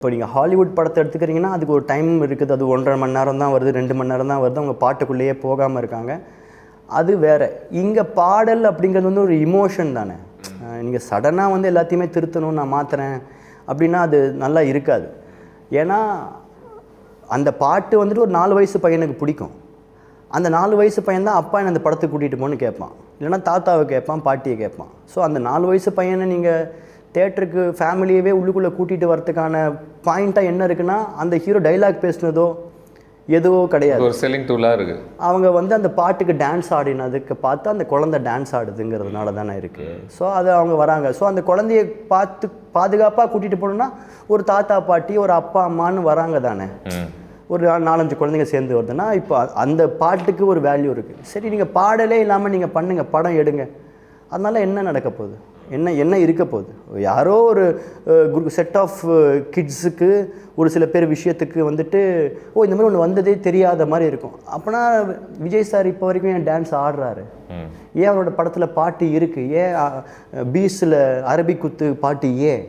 இப்போ நீங்கள் ஹாலிவுட் படத்தை எடுத்துக்கிறீங்கன்னா அதுக்கு ஒரு டைம் இருக்குது. அது 1.5 மணி நேரம் தான் வருது, 2 மணி நேரம் தான் வருது. அவங்க பாட்டுக்குள்ளேயே போகாமல் இருக்காங்க. அது வேறு. இங்கே பாடல் அப்படிங்கிறது வந்து ஒரு இமோஷன் தானே. நீங்கள் சடனாக வந்து எல்லாத்தையுமே திருத்தணும், நான் மாற்றுறேன் அப்படின்னா அது நல்லா இருக்காது. ஏன்னா அந்த பாட்டு வந்துட்டு ஒரு 4 வயசு பையனுக்கு பிடிக்கும். அந்த 4 வயசு பையன் தான் அப்பா என்ன அந்த படத்துக்கு கூட்டிகிட்டு போன்னு கேட்பான், இல்லைனா தாத்தாவை கேட்பான், பாட்டியை கேட்பான். ஸோ அந்த 4 வயசு பையனை நீங்கள் தேட்டருக்கு ஃபேமிலியவே உள்ளுக்குள்ளே கூட்டிகிட்டு வரதுக்கான பாயிண்ட்டாக என்ன இருக்குன்னா, அந்த ஹீரோ டைலாக் பேசுனதோ எதுவோ கிடையாது. ஒரு செல்லிங் டூலாக இருக்குது. அவங்க வந்து அந்த பாட்டுக்கு டான்ஸ் ஆடினதுக்கு பார்த்து அந்த குழந்தை டான்ஸ் ஆடுதுங்கிறதுனால தானே இருக்குது. ஸோ அது அவங்க வராங்க. ஸோ அந்த குழந்தைய பாதுகாப்பாக கூட்டிகிட்டு போகணுன்னா ஒரு தாத்தா பாட்டி, ஒரு அப்பா அம்மான்னு வராங்க தானே. ஒரு 4-5 குழந்தைங்க சேர்ந்து வருதுன்னா இப்போ அந்த பாட்டுக்கு ஒரு வேல்யூ இருக்குது. சரி, நீங்கள் பாடலே இல்லாமல் நீங்கள் பண்ணுங்கள், படம் எடுங்க. அதனால் என்ன நடக்க போகுது? என்ன இருக்க போகுது? யாரோ ஒரு செட் ஆஃப் கிட்ஸுக்கு ஒரு சில பேர் விஷயத்துக்கு வந்துட்டு இந்த மாதிரி ஒன்று வந்ததே தெரியாத மாதிரி இருக்கும். அப்போனா விஜய் சார் இப்போ வரைக்கும் ஏன் டான்ஸ் ஆடுறாரு? ஏன் அவரோட படத்தில் பாட்டு இருக்குது? ஏன் பீஸில் அரபிக் குத்து பாட்டு ஏன்?